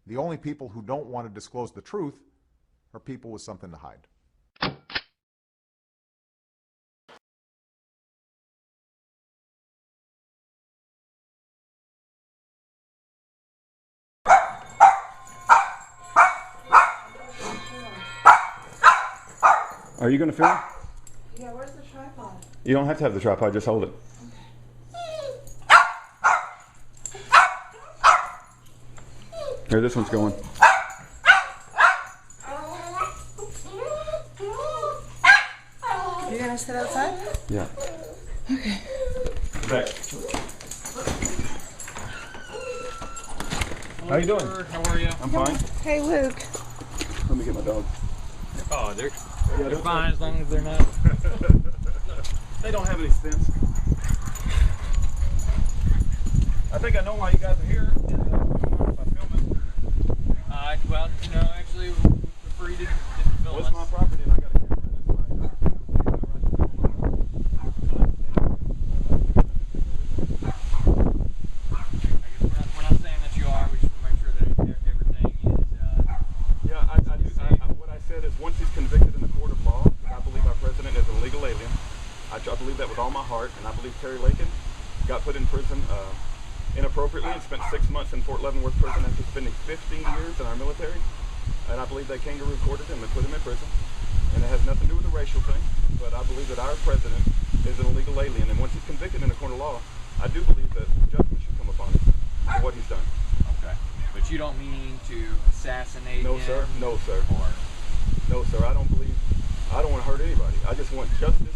The only people who don't want to disclose the truth are people with something to hide. Are you going to film? Yeah, where's the tripod? You don't have to have the tripod, just hold it. Here, this one's going. You're gonna sit outside? Yeah. Okay. Back. How you doing? How are you? I'm fine. Hey, Luke. Let me get my dog. Oh, they're fine as long as they're not. They don't have any stints. I think I know why you guys are here. And, if I film it. Well, no, actually, we prefer you didn't film Well, us. it's my property and I got a camera and it's my We're not saying that you are. We just want to make sure that everything is. Yeah, I do. What I said is once he's convicted in the court of law, I believe our president is an illegal alien. I believe that with all my heart, and I believe Terry Lakin got put in prison inappropriately and spent 6 months in Fort Leavenworth prison after spending 15 years in our military. And I believe they kangaroo courted him and put him in prison. And it has nothing to do with the racial thing, but I believe that our president is an illegal alien. And once he's convicted in a court of law, I do believe that judgment should come upon him for what he's done. Okay. But you don't mean to assassinate No, him? sir. No, sir. Or No, sir. I don't want to hurt anybody. I just want justice,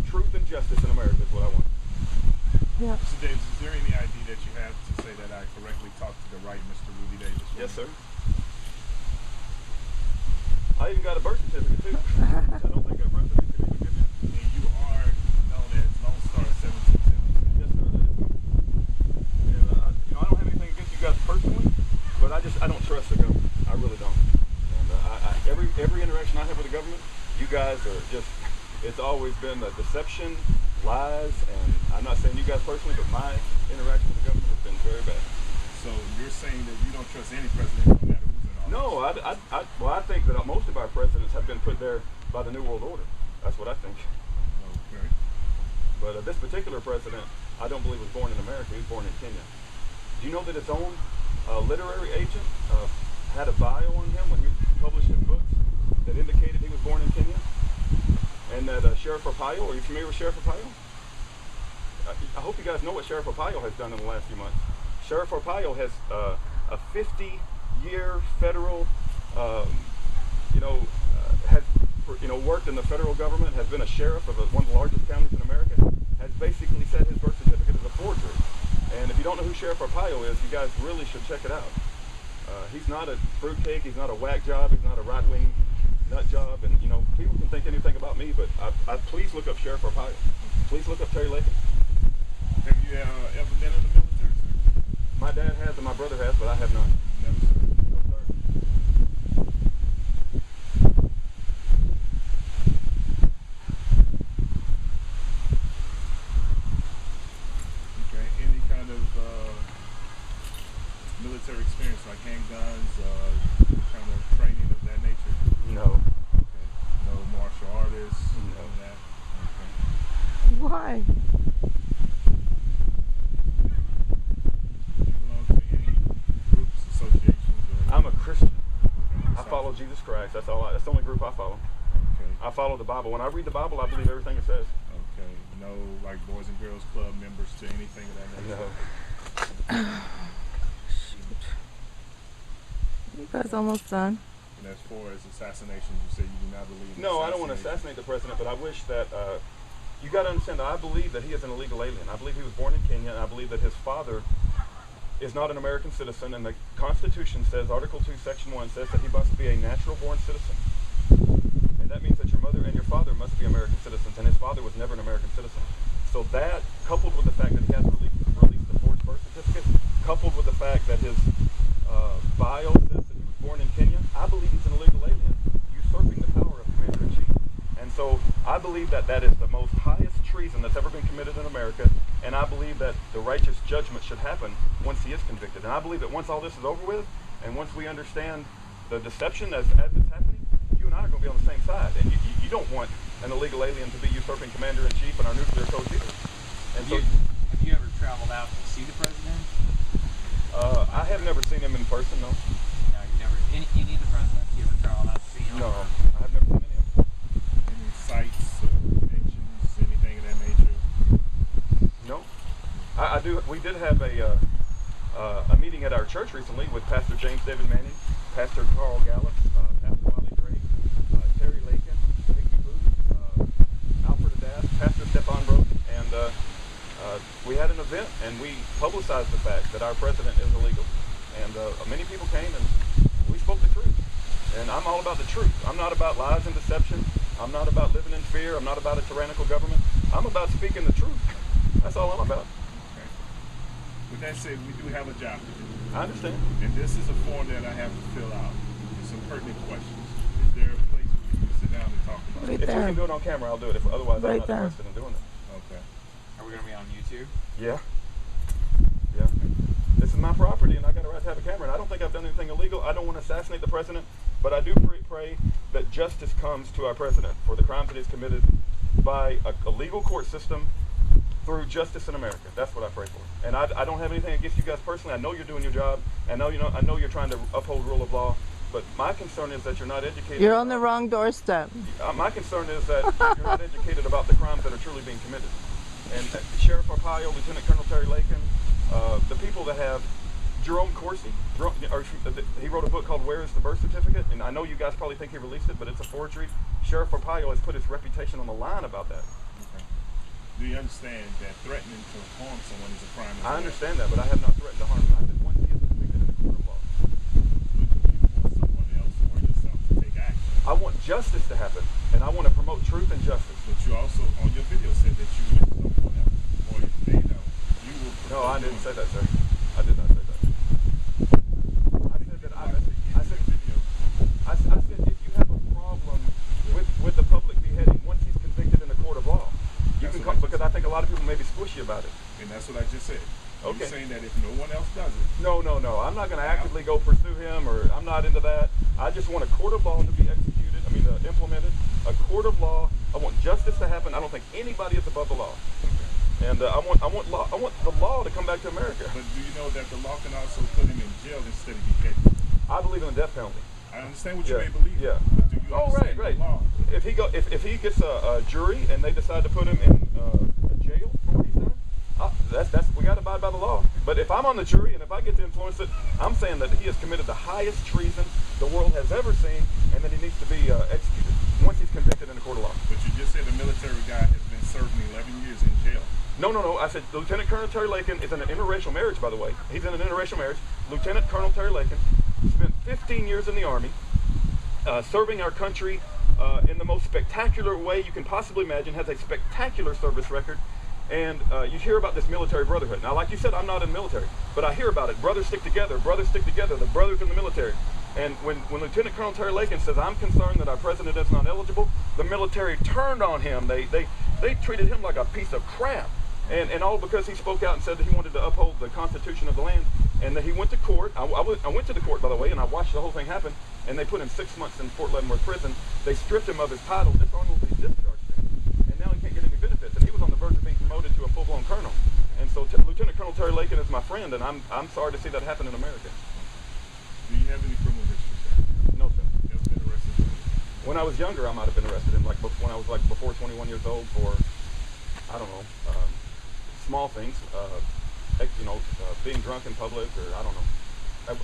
truth, and justice in America is what I want. Yeah. Mr. Davis, is there any ID that you have to say that I correctly talked to the right Mr. Ruby Davis? Yes, sir. I even got a birth certificate, too. I don't think our birth certificate even gives you. And you are known as LoneStar1776. Yes, sir. That is me. And, I don't have anything against you guys personally, but I don't trust the government. I really don't. And every interaction I have with the government, you guys are just, it's always been a deception, lies, and I'm not saying you guys personally, but my interaction with the government has been very bad. So you're saying that you don't trust any president, no matter who's in office? No, I think that most of our presidents have been put there by the New World Order. That's what I think. Okay. But this particular president, I don't believe was born in America. He was born in Kenya. Do you know that his own literary agent had a bio on him when he published his books that indicated he was born in Kenya? And that Sheriff Arpaio, are you familiar with Sheriff Arpaio? I hope you guys know what Sheriff Arpaio has done in the last few months. Sheriff Arpaio has a 50-year federal, has worked in the federal government, has been a sheriff of one of the largest counties in America, has basically said his birth certificate is a forgery. And if you don't know who Sheriff Arpaio is, you guys really should check it out. He's not a fruitcake, he's not a whack job, he's not a right-wing nut job, and people can think anything about me, but please look up Sheriff Arpaio. Please look up Terry Lakin. Have you ever been in the military, sir? My dad has and my brother has, but I have not. Never, sir. No, sir. Okay. Any kind of military experience, like handguns, kind of training of that nature? No. Okay. No martial artists, none of that? Okay. Why? Do you belong to any groups, associations, or? I'm a Christian. Okay. I follow Jesus Christ. That's all. That's the only group I follow. Okay. I follow the Bible. When I read the Bible, I believe everything it says. Okay. No, like Boys and Girls Club members to anything of that nature? No. Shoot. You guys almost done? And as far as assassinations, you say you do not believe in No, I don't want to assassination. assassinate the president, but I wish that you got to understand that I believe that he is an illegal alien. I believe he was born in Kenya, and I believe that his father is not an American citizen, and the Constitution says, Article 2, Section 1 says that he must be a natural-born citizen. And that means that your mother and your father must be American citizens, and his father was never an American citizen. So that, coupled with the fact that he has released the forged birth certificate, coupled with the fact that his bio says that he was born in Kenya, I believe he's an illegal alien, usurping the power of Commander-in-Chief. And so I believe that that is the most highest treason that's ever been committed in America, and I believe that the righteous judgment should happen once he is convicted. And I believe that once all this is over with, and once we understand the deception as it's happening, you and I are going to be on the same side. And you don't want an illegal alien to be usurping commander-in-chief in our nuclear codes either. And so, Have you ever traveled out to see the president? I have never seen him in person, no. No, you never. Any of the presidents? You ever traveled out to see him? No, I have never seen any of them. Any sites, conventions, anything of that nature? No. I do. We did have a meeting at our church recently with Pastor James David Manning, Pastor Carl Gallup, Pastor Wally Drake, Terry Lakin, Mickey Booth, Alfred Adass, Pastor Stepan Broke, and we had an event and we publicized the fact that our president is illegal. And many people came and we spoke the truth. And I'm all about the truth. I'm not about lies and deception. I'm not about living in fear. I'm not about a tyrannical government. I'm about speaking the truth. That's all I'm about. Okay. With that said, we do have a job to do. I understand. And this is a form that I have to fill out. With some pertinent questions. Is there a place where we can sit down and talk about Right it? If we there. can do it on camera, I'll do it. Otherwise, I'm Right not there. interested in doing it. Okay. Are we gonna be on YouTube? Yeah. Yeah. This is my property, and I got a right to have a camera. And I don't think I've done anything illegal. I don't want to assassinate the president, but I do pray that justice comes to our president for the crimes that he's committed by a legal court system through justice in America. That's what I pray for. And I don't have anything against you guys personally. I know you're doing your job. I know you're trying to uphold rule of law. But my concern is that you're not educated. You're on the wrong doorstep. My concern is that you're not educated about the crimes that are truly being committed. And Sheriff Arpaio, Lieutenant Colonel Terry Lakin, the people that have Jerome Corsi, he wrote a book called Where is the Birth Certificate? And I know you guys probably think he released it, but it's a forgery. Sheriff Arpaio has put his reputation on the line about that. Okay. Do you understand that threatening to harm someone is a crime? as I well? understand that, but I have not threatened to harm him. I said once he is convicted in a court of law. But you want someone else or yourself to take action. I want justice to happen, and I want to promote truth and justice. But you also, on your video, said that you wish someone else, or if they know, you will. No, I didn't say that, sir. I did not say that. I said if you have a problem with the public beheading once he's convicted in a court of law, you That's can what come I because I think a lot of people may be squishy about it. And that's what I just said. Okay. You're saying that if no one else does it, No. I'm not going to actively go pursue him, or I'm not into that. I just want a court of law to be implemented. A court of law. I want justice to happen. I don't think anybody is above the law. And I want the law to come back to America. but do you know that the law can also put him in jail instead of beheading? I believe in the death penalty. I understand what you Yeah, may believe. yeah. But do you Oh, understand right. the law? If he gets a jury and they decide to put him in a jail for what he's done, we got to abide by the law. But if I'm on the jury and if I get to influence it, I'm saying that he has committed the highest treason the world has ever seen, and that he needs to be executed once he's convicted in a court of law. But you just said the military guy has been serving 11 years in jail. No. I said Lieutenant Colonel Terry Lakin is in an interracial marriage, by the way. He's in an interracial marriage. Lieutenant Colonel Terry Lakin spent 15 years in the Army, serving our country in the most spectacular way you can possibly imagine, has a spectacular service record. And you hear about this military brotherhood. Now, like you said, I'm not in the military, but I hear about it. Brothers stick together, the brothers in the military. And when Lieutenant Colonel Terry Lakin says, I'm concerned that our president is not eligible, the military turned on him. They treated him like a piece of crap. And all because he spoke out and said that he wanted to uphold the Constitution of the land, and that he went to court. I went to the court, by the way, and I watched the whole thing happen, and they put him 6 months in Fort Leavenworth prison. They stripped him of his title, dishonorably discharged him, and now he can't get any benefits, and he was on the verge of being promoted to a full-blown colonel. And so Lieutenant Colonel Terry Lakin is my friend, and I'm sorry to see that happen in America. Do you have any criminal history, sir? No, sir. You ever been arrested? When I was younger, I might have been arrested, when I was before 21 years old for, I don't know, small things, being drunk in public, or I don't know.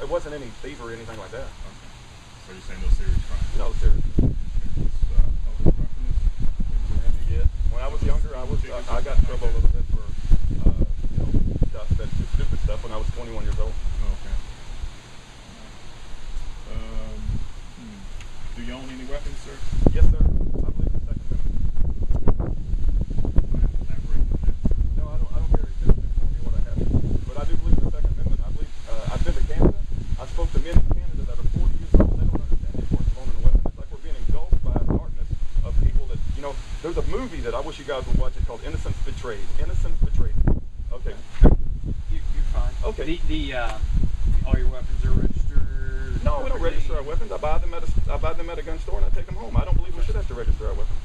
It wasn't any thievery or anything like that. Okay. So you're saying no serious crime? No, seriously. Public drunkenness? Yeah. When I was younger, I got in trouble a little bit for stupid stuff when I was 21 years old. Okay. Do you own any weapons, sir? Yes, sir. I believe in the Second Amendment. Elaborate on that, sir. No, I don't care if it's for me what I have. But I do believe in the Second Amendment. I believe I've been to Canada. I spoke to men in Canada that are 40 years old. They don't understand the importance of owning a weapon. It's like we're being engulfed by a darkness of people that, there's a movie that I wish you guys would watch. It's called Innocence Betrayed. Innocence Betrayed. Okay. All your weapons are registered? No, we don't register our weapons. I buy them at a gun store and I take them home. I don't believe we should have to register our weapons.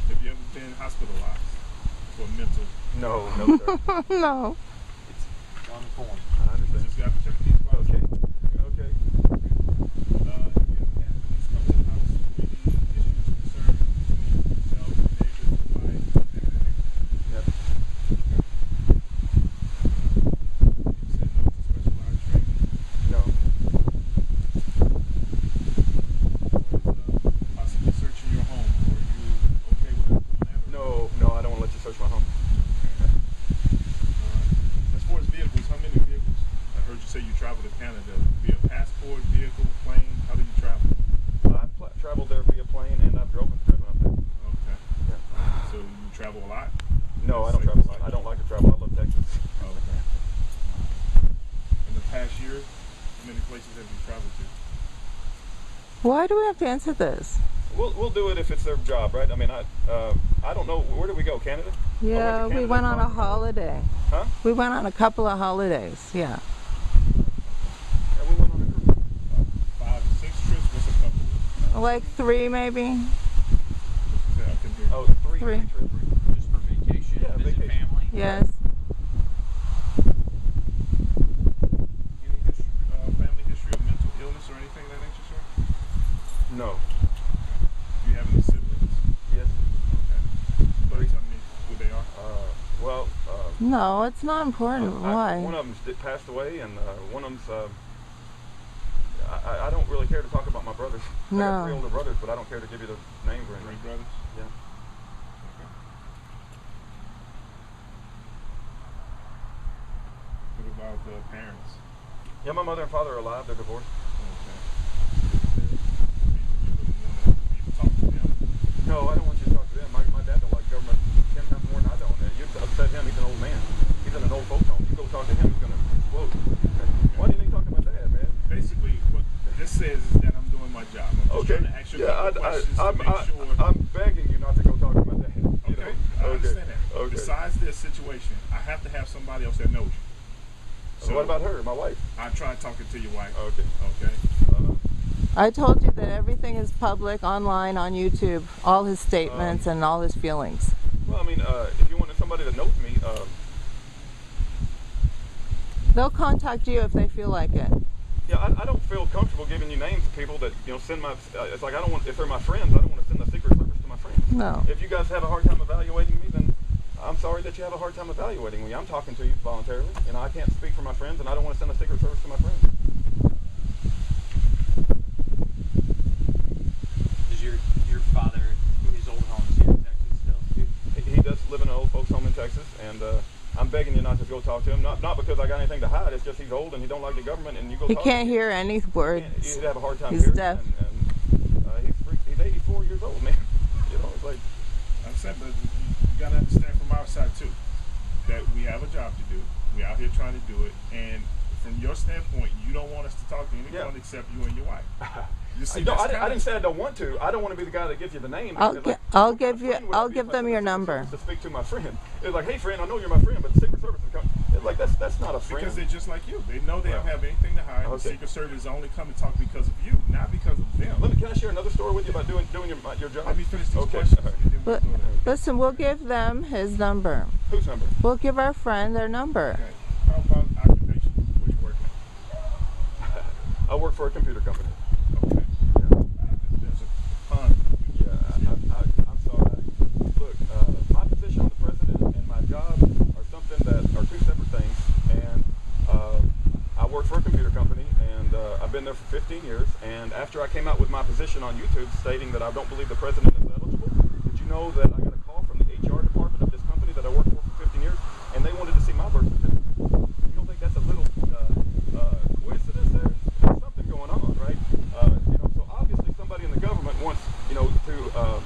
Have you ever been hospitalized for mental? No, sir. No. It's on the form. I understand. Just got to check these boxes. Okay. You ever had police come to the house with any issues, concerns between yourself, neighbors, wife, everything? Yep. You said no to specialized training. No. Or possibly searching your home. Are you okay with that? No, I don't want to let you search my home. As far as vehicles, how many vehicles? I heard you say you travel to Canada via passport, vehicle, plane. How do you travel? I've traveled there via plane and I've driven up there. Okay. Yeah. So you travel a lot? No, I don't travel a lot. I don't like to travel. I love Texas. Okay. In the past year, how many places have you traveled to? Why do we have to answer this? We'll do it if it's their job, right? I mean, I don't know. Where did we go? Canada? Yeah, we went on a holiday. holiday. Huh? We went on a couple of holidays. Yeah. Yeah, we went on a cruise. 5 to 6 trips. What's a couple? Like 3 maybe. What you said? I couldn't hear you. Oh, three Three. trips. Just for vacation, Yeah, visit vacation. family? Yes. Any family history of mental illness or anything of that nature, sir? No. Do you have any siblings? Yes. Okay. Can you tell me who they are? Well, No, it's not important. one Why? of them's passed away, and one of them's. I don't really care to talk about my brothers. I got 3 No. older brothers, but I don't care to give you the names or 3 anything. brothers? Yeah. Okay. What about the parents? Yeah, my mother and father are alive. They're divorced. Okay. You wouldn't want to talk to them? No, I don't want you to talk to them. My dad don't like government 10 times more than I don't. You'd upset him. He's an old man. He's in an old folks home. You go talk to him, he's going to explode. Why do you think talking about dad, man? Basically, what this says is that I'm doing my job. I'm just trying to ask you a couple questions to make sure. I'm begging you not to go talk to my dad. You Okay, know? I understand that. Okay. Besides this situation, I have to have somebody else that knows you. So what about her, my wife? I tried talking to your wife. Okay. Okay. I told you that everything is public online on YouTube, all his statements and all his feelings. Well, I mean, if you wanted somebody that knows me, They'll contact you if they feel like it. yeah, I don't feel comfortable giving you names of people that send my. It's like I don't want. If they're my friends, I don't want to send the Secret Service to my friends. No. If you guys have a hard time evaluating me, then I'm sorry that you have a hard time evaluating me. I'm talking to you voluntarily, and I can't speak for my friends, and I don't want to send the Secret Service to my friends. Does your father, his old home, is here in Texas still, too? He does live in an old folks home in Texas, and I'm begging you not to go talk to him. Not because I got anything to hide. It's just he's old and he don't like the government, and you go. He talk can't to him. hear any words. He'd have a hard time He's hearing. deaf. And he's 84 years old, man. You know, it's like. I'm saying, but you gotta understand from our side too that we have a job to do. We're out here trying to do it, and from your standpoint, you don't want us to talk to anyone except you and your wife. You see, No, that's I didn't say I don't want to. I don't want to be the guy that gives you the name. I'll because, I'll what kind give of you. friend would I I'll be give if I them sent your the Secret number. Service to speak to my friend. It's like, hey friend, I know you're my friend, but the Secret Service is coming. It's like that's not a friend. because they're just like you. They know they don't Right. have anything to hide. The Okay. Secret Service only come and talk because of you, not because of them. Can I share another story with you about doing your job? Let me finish these Okay. questions. All right. and then we'll But go there. listen, we'll give them his number. Whose number? We'll give our friend their number. Okay. How about occupation? What are you working at? I work for a computer company. Okay. There's a ton. Yeah, I'm sorry. Look, my position on the president and my job are something that are 2 separate things. And I work for a computer company, and I've been there for 15 years. And after I came out with my position on YouTube stating that I don't believe the president is eligible, did you know that I got a call from the HR department of this company that I worked for 15 years, and they wanted to see my birth certificate? You don't think that's a little coincidence there? There's something going on, right? So obviously somebody in the government wants, to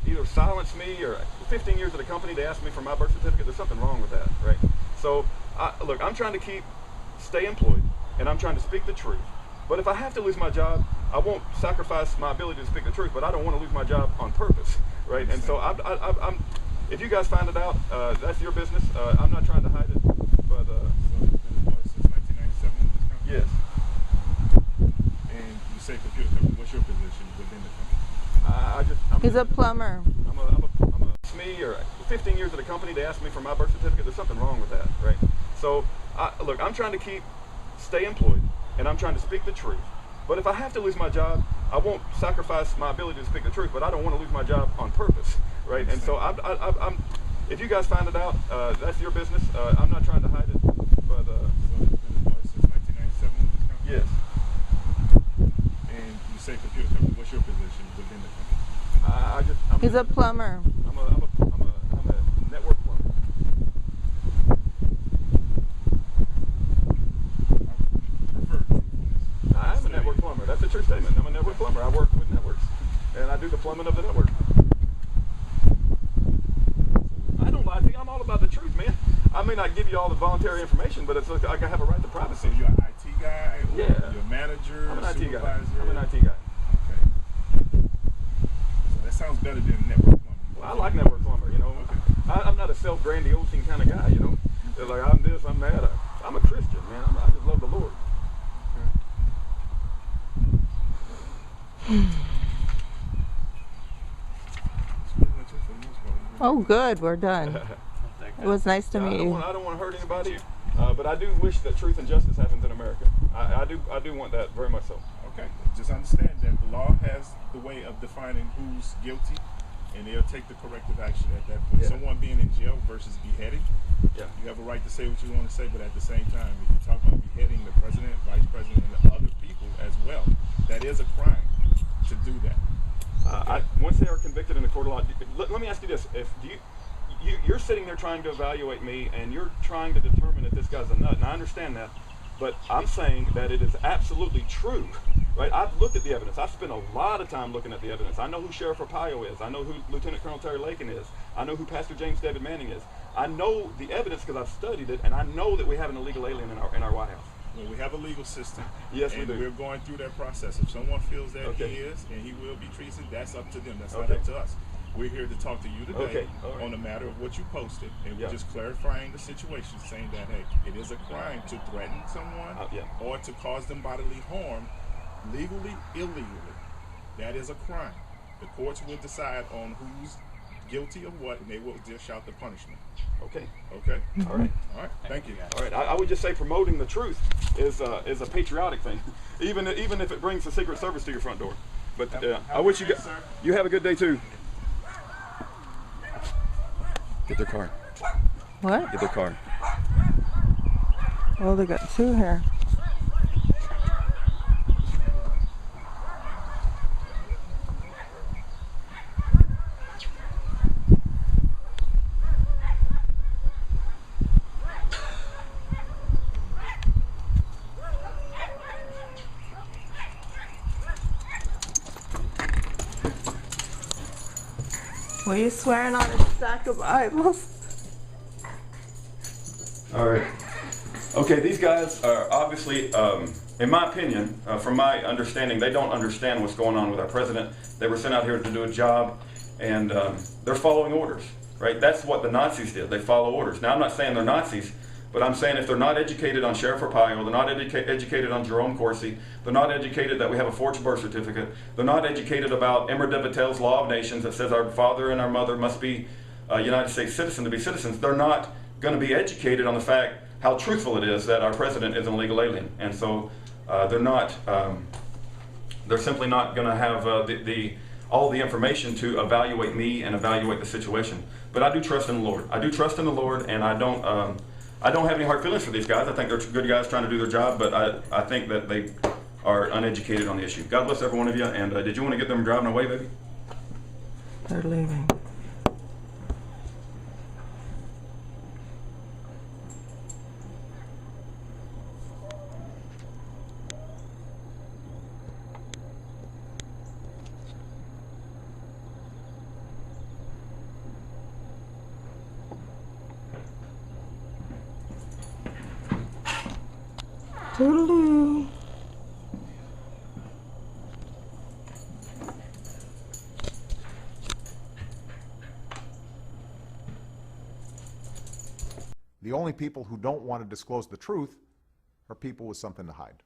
either silence me or 15 years at the company, they asked me for my birth certificate. There's something wrong with that, right? So, look, I'm trying to stay employed, and I'm trying to speak the truth. But if I have to lose my job, I won't sacrifice my ability to speak the truth, but I don't want to lose my job on purpose, right? And so if you guys find it out, that's your business. I'm not trying to hide it, but So you've been employed since 1997 with this company? yes. And you say computer company. What's your position within the company? He's a plumber. I'm a SME, or 15 years at a company. They asked me for my birth certificate. There's something wrong with that, right? So, look, I'm trying to stay employed, and I'm trying to speak the truth. But if I have to lose my job, I won't sacrifice my ability to speak the truth. But I don't want to lose my job on purpose, right? And so, if you guys find it out, that's your business. I'm not trying to hide it, but So you've been employed since 1997 with this company? yes. And you say computer company. What's your position within the company? He's a plumber. I'm a network plumber. I am a network plumber. That's a true statement. I'm a network plumber. I work with networks, and I do the plumbing of the network. I don't lie to you. I'm all about the truth, man. I may not give you all the voluntary information, but it's like I have a right to privacy. So you're an IT guy? Or Yeah. You're a manager? I'm an IT guy. supervisor? I'm an IT guy. Okay. So that sounds better than network plumbing. Well, I like network plumber. You know, I'm not a self-grandiosing kind of guy. You know, they're like I'm this, I'm that. I'm a Christian, man. I just love the Lord. That's pretty much it for the most part. Oh, good. We're done. It was nice to meet you. I don't want to hurt anybody, but I do wish that truth and justice happens in America. I do want that very much so. Okay, just understand that the law has the way of defining who's guilty, and they'll take the corrective action at that point. Yeah. Someone being in jail versus beheading, Yeah. you have a right to say what you want to say, but at the same time, if you talk about beheading the president, vice president, and other people as well, that is a crime to do that. Once they are convicted in a court of law, let me ask you this: you're sitting there trying to evaluate me, and you're trying to determine if this guy's a nut, and I understand that, but I'm saying that it is absolutely true, right? I've looked at the evidence. I've spent a lot of time looking at the evidence. I know who Sheriff Arpaio is. I know who Lieutenant Colonel Terry Lakin is. I know who Pastor James David Manning is. I know the evidence because I've studied it, and I know that we have an illegal alien in our White House. Well, we have a legal system. Yes, we and do. we're going through that process. If someone feels that Okay. he is and he will be treated, that's up to them. That's not Okay. up to us. We're here to talk to you today Okay. All right. on the matter of what you posted, and Yeah. we're just clarifying the situation, saying that, hey, it is a crime to threaten someone Yeah. or to cause them bodily harm, legally, illegally. That is a crime. The courts will decide on who's guilty of what, and they will dish out the punishment. Okay. Okay? All right. All right. Thank you. All right. I would just say promoting the truth is a patriotic thing, even if it brings the Secret Service to your front door. But I wish you have a good day too. Get their car. What? Get their car. Well, they got two here. Were you swearing on a stack of Bibles? All right. Okay, these guys are obviously, in my opinion, from my understanding, they don't understand what's going on with our president. They were sent out here to do a job, and they're following orders, right? That's what the Nazis did. They follow orders. Now, I'm not saying they're Nazis, but I'm saying if they're not educated on Sheriff Arpaio, they're not educated on Jerome Corsi, they're not educated that we have a forged birth certificate, they're not educated about Emmer de Vattel's Law of Nations that says our father and our mother must be a United States citizen to be citizens, they're not going to be educated on the fact how truthful it is that our president is an illegal alien. And so they're simply not going to have all the information to evaluate me and evaluate the situation. But I do trust in the Lord. I do trust in the Lord, and I don't have any hard feelings for these guys. I think they're good guys trying to do their job, but I think that they are uneducated on the issue. God bless every one of you. And did you want to get them driving away, baby? They're leaving. Toodaloo. The only people who don't want to disclose the truth are people with something to hide.